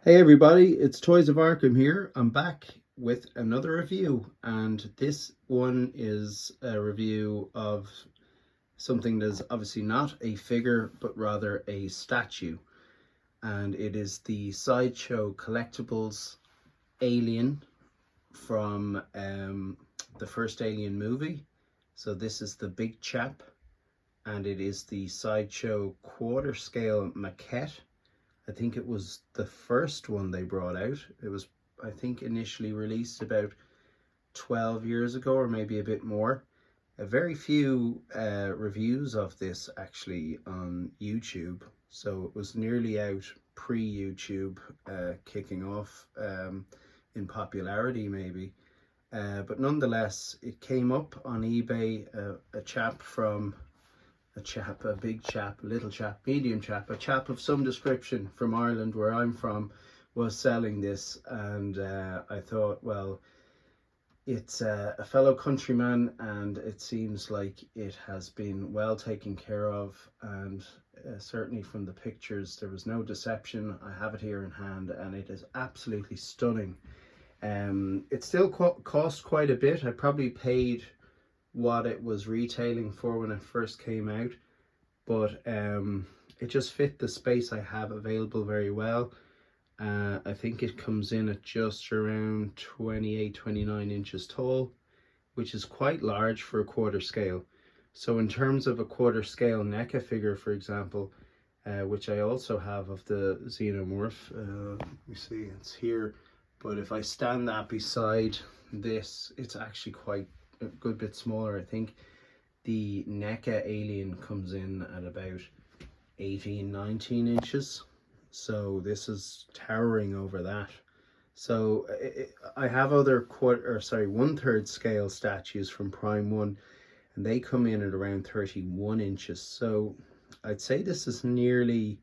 Hey everybody, it's Toys of Arkham here. I'm back with another review, and this one is a review of something that's obviously not a figure but rather a statue, and it is the Sideshow Collectibles Alien from the first Alien movie. So this is the Big Chap, and it is the Sideshow quarter scale maquette. I think it was the first one they brought out. It was, I think, initially released about 12 years ago, or maybe a bit more. Very few reviews of this actually on YouTube, so it was nearly out pre-YouTube, kicking off in popularity maybe. But nonetheless, it came up on eBay. A big chap, a little chap, medium chap, a chap of some description from Ireland, where I'm from, was selling this, and I thought, well, it's a fellow countryman, and it seems like it has been well taken care of, and certainly from the pictures, there was no deception. I have it here in hand, and it is absolutely stunning. It still cost quite a bit. I probably paid what it was retailing for when it first came out, but it just fit the space I have available very well. I think it comes in at just around 28-29 inches tall, which is quite large for a quarter scale. So in terms of a quarter scale NECA figure, for example, which I also have of the Xenomorph, let me see, it's here, but if I stand that beside this, it's actually quite a good bit smaller. I think the NECA Alien comes in at about 18-19 inches, so this is towering over that. So I have other 1/3 scale statues from Prime 1, and they come in at around 31 inches. So I'd say this is nearly,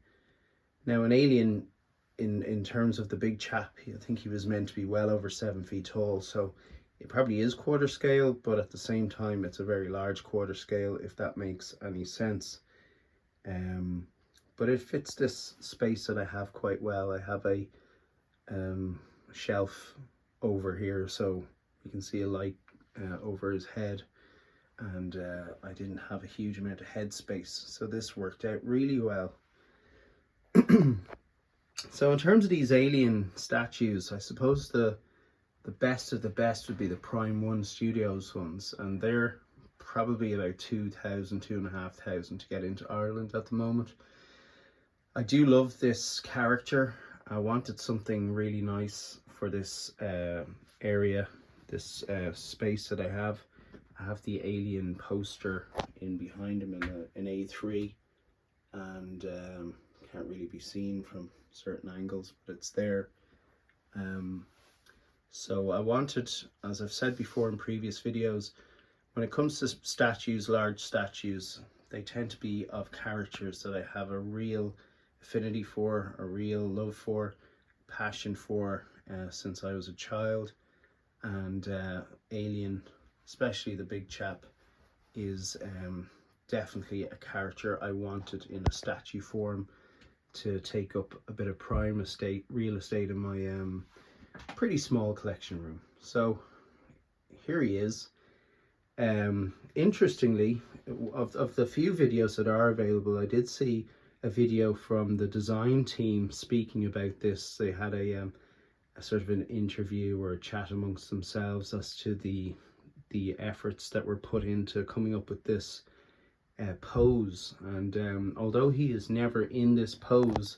now an Alien in terms of the big chap, I think he was meant to be well over 7 feet tall, so it probably is quarter scale, but at the same time it's a very large quarter scale, if that makes any sense. But it fits this space that I have quite well. I have a shelf over here, so you can see a light over his head, and I didn't have a huge amount of head space, so this worked out really well. So in terms of these Alien statues, I suppose the best of the best would be the Prime 1 Studios ones, and they're probably about 2,000, 2,500 to get into Ireland at the moment. I do love this character. I wanted something really nice for this area, this space that I have. I have the Alien poster in behind him in A3, and can't really be seen from certain angles, but it's there. So I wanted, as I've said before in previous videos, when it comes to statues, large statues, they tend to be of characters that I have a real affinity for, a real love for, passion for, since I was a child. And Alien, especially the big chap, is definitely a character I wanted in a statue form to take up a bit of prime estate, real estate in my pretty small collection room. So here he is. Interestingly, of the few videos that are available, I did see a video from the design team speaking about this. They had a sort of an interview or a chat amongst themselves as to the efforts that were put into coming up with this pose. And although he is never in this pose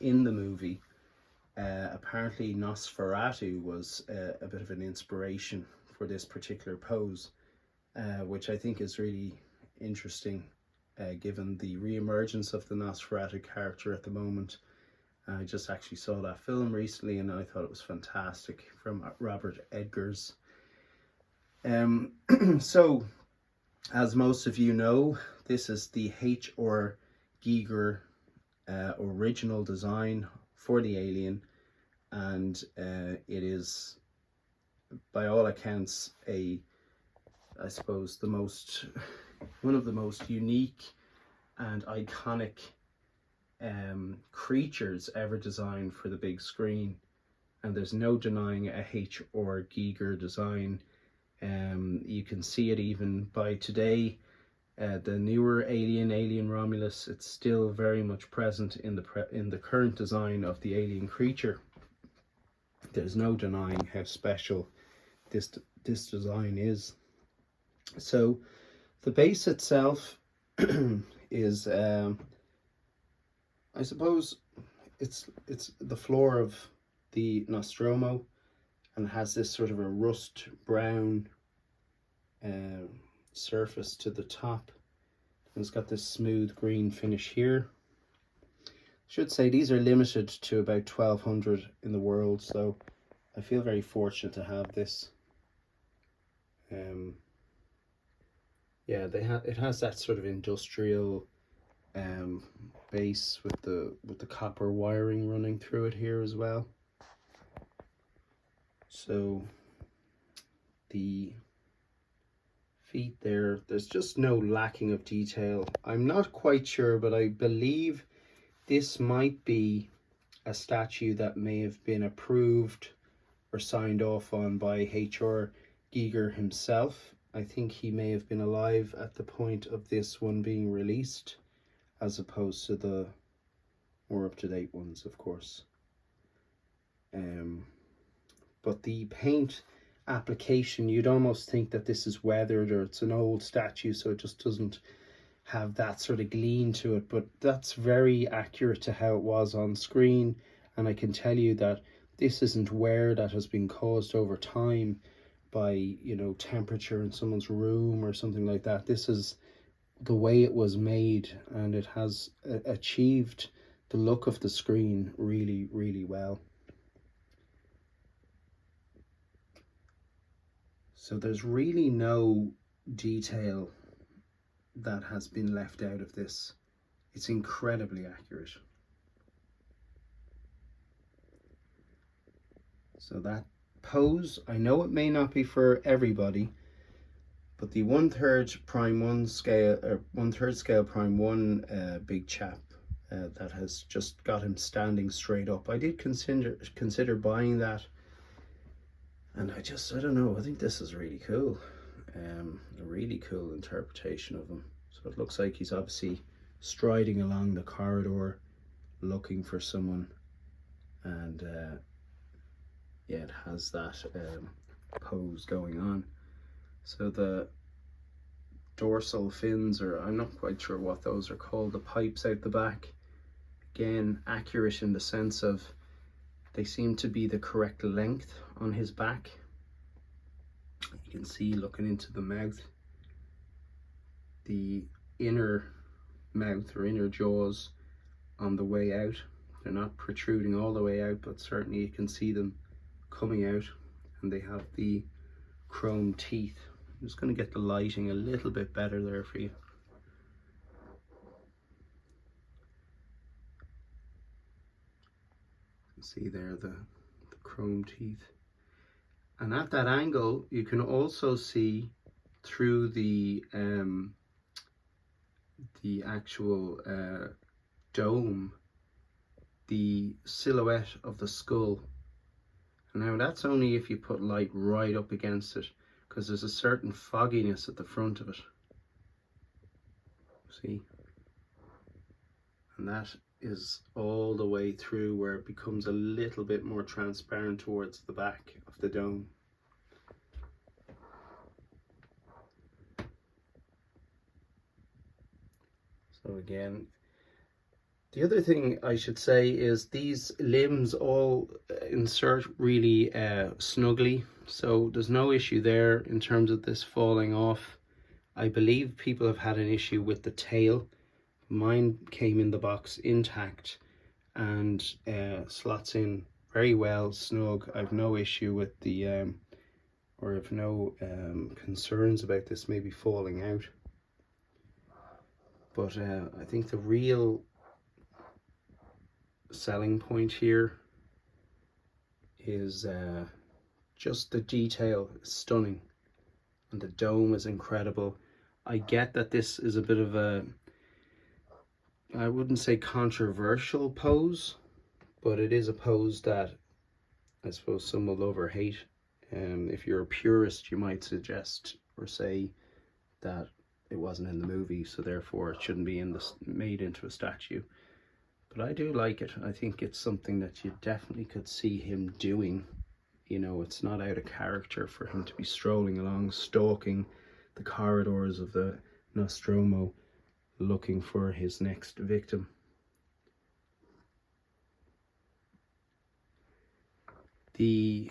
in the movie, apparently Nosferatu was a bit of an inspiration for this particular pose, which I think is really interesting, given the re-emergence of the Nosferatu character at the moment. I just actually saw that film recently, and I thought it was fantastic, from Robert Eggers. So, as most of you know, this is the H.R. Giger original design for the Alien, and it is, by all accounts, I suppose one of the most unique and iconic creatures ever designed for the big screen, and there's no denying a H or Giger design. You can see it even by today. The newer Alien Romulus, it's still very much present in the current design of the alien creature. There's no denying how special this design is. So the base itself is, I suppose, it's the floor of the Nostromo, and has this sort of a rust brown surface to the top, and it's got this smooth green finish here. Should say these are limited to about 1200 in the world, so I feel very fortunate to have this. Yeah, it has that sort of industrial base with the copper wiring running through it here as well. So the feet there's just no lacking of detail. I'm not quite sure, but I believe this might be a statue that may have been approved or signed off on by H.R. Giger himself. I think he may have been alive at the point of this one being released, as opposed to the more up-to-date ones, of course. But the paint application, you'd almost think that this is weathered or it's an old statue, so it just doesn't have that sort of gleam to it, but that's very accurate to how it was on screen. And I can tell you that this isn't wear that has been caused over time by, you know, temperature in someone's room or something like that. This is the way it was made, and it has achieved the look of the screen really, really well. So there's really no detail that has been left out of this. It's incredibly accurate. So that pose, I know it may not be for everybody, but the 1/3 prime 1 scale, or 1/3 scale prime 1 big chap that has just got him standing straight up. I did consider buying that, and I don't know, I think this is really cool. A really cool interpretation of him. So it looks like he's obviously striding along the corridor looking for someone, and yeah, it has that pose going on. So the dorsal fins, or I'm not quite sure what those are called, the pipes out the back, again accurate in the sense of they seem to be the correct length on his back. You can see, looking into the mouth, the inner mouth or inner jaws on the way out, they're not protruding all the way out, but certainly you can see them coming out, and they have the chrome teeth. I'm just going to get the lighting a little bit better there for you. You can see there the chrome teeth, and at that angle you can also see through the actual dome the silhouette of the skull. Now that's only if you put light right up against it, because there's a certain fogginess at the front of it. See? And that is all the way through, where it becomes a little bit more transparent towards the back of the dome. So again, the other thing I should say is these limbs all insert really snugly, so there's no issue there in terms of this falling off. I believe people have had an issue with the tail. Mine came in the box intact and slots in very well, snug. I've no issue with the or I've no concerns about this maybe falling out. But I think the real selling point here is just the detail is stunning, and the dome is incredible. I get that this is a bit of a I wouldn't say controversial pose, but it is a pose that I suppose some will love or hate. If you're a purist, you might suggest or say that it wasn't in the movie, so therefore it shouldn't be made into a statue. But I do like it. I think it's something that you definitely could see him doing. You know, it's not out of character for him to be strolling along, stalking the corridors of the Nostromo, looking for his next victim. The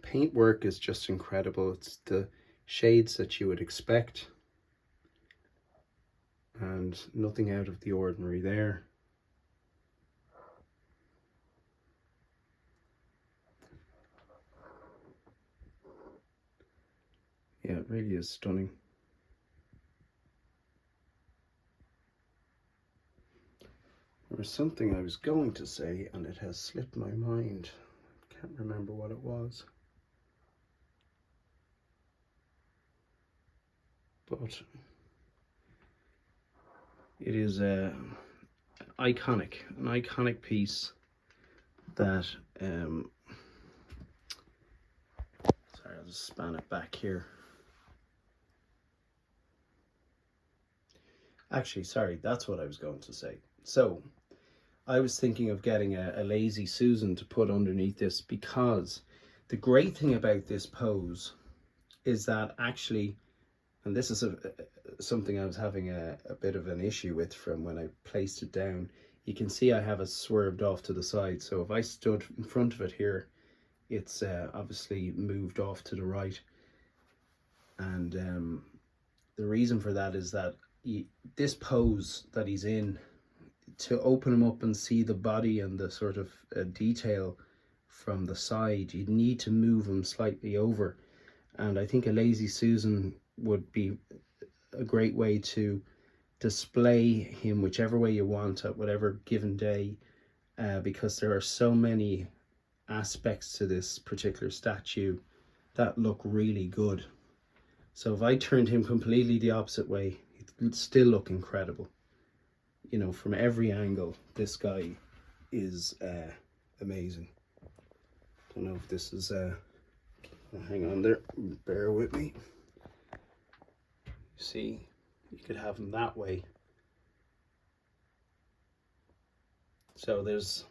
paintwork is just incredible. It's the shades that you would expect, and nothing out of the ordinary there. Yeah, it really is stunning. There was something I was going to say and it has slipped my mind. I can't remember what it was. But it is an iconic piece that sorry, I'll just span it back here. Actually, sorry, that's what I was going to say. So I was thinking of getting a Lazy Susan to put underneath this, because the great thing about this pose is that actually, and this is something I was having a bit of an issue with from when I placed it down, you can see I have it swerved off to the side. So if I stood in front of it here, it's obviously moved off to the right. And the reason for that is that this pose that he's in, to open him up and see the body and the sort of detail from the side, you'd need to move him slightly over. And I think a Lazy Susan would be a great way to display him whichever way you want at whatever given day, because there are so many aspects to this particular statue that look really good. So if I turned him completely the opposite way, it'd still look incredible. You know, from every angle, this guy is amazing. Don't know if this is hang on there, bear with me. See, you could have him that way. So there's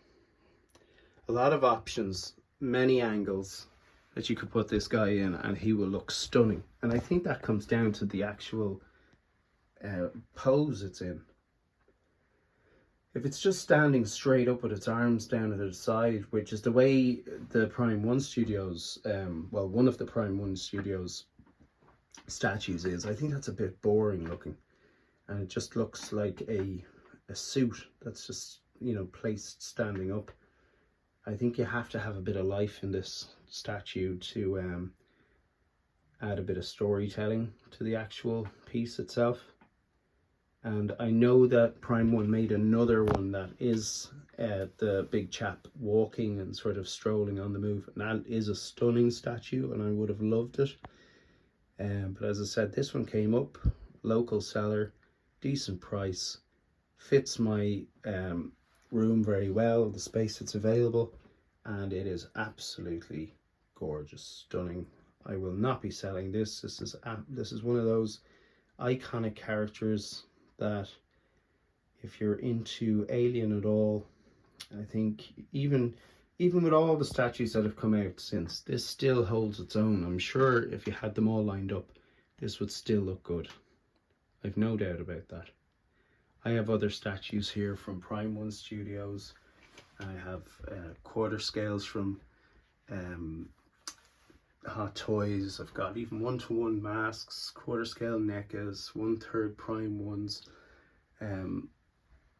a lot of options, many angles that you could put this guy in and he will look stunning. And I think that comes down to the actual pose it's in. If it's just standing straight up with its arms down to the side, which is the way the Prime 1 Studios, well, one of the Prime 1 Studios statues is, I think that's a bit boring looking. And it just looks like a suit that's just, you know, placed standing up. I think you have to have a bit of life in this statue to add a bit of storytelling to the actual piece itself. And I know that Prime 1 made another one that is the big chap walking and sort of strolling on the move. And that is a stunning statue and I would have loved it. But as I said, this one came up, local seller, decent price, fits my room very well, the space that's available, and it is absolutely gorgeous, stunning. I will not be selling this. This is one of those iconic characters that if you're into Alien at all, I think even with all the statues that have come out since, this still holds its own. I'm sure if you had them all lined up, this would still look good. I've no doubt about that. I have other statues here from Prime 1 Studios. I have quarter scales from Hot Toys. I've got even 1-to-1 masks, quarter scale NECAs, 1/3 Prime 1s.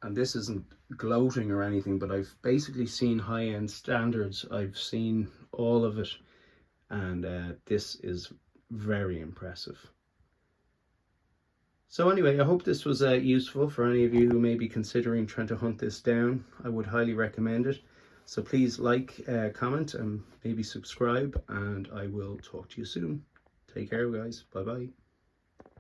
And this isn't gloating or anything, but I've basically seen high-end standards. I've seen all of it, and this is very impressive. So anyway, I hope this was useful for any of you who may be considering trying to hunt this down. I would highly recommend it. So please like, comment, and maybe subscribe, and I will talk to you soon. Take care, guys. Bye-bye.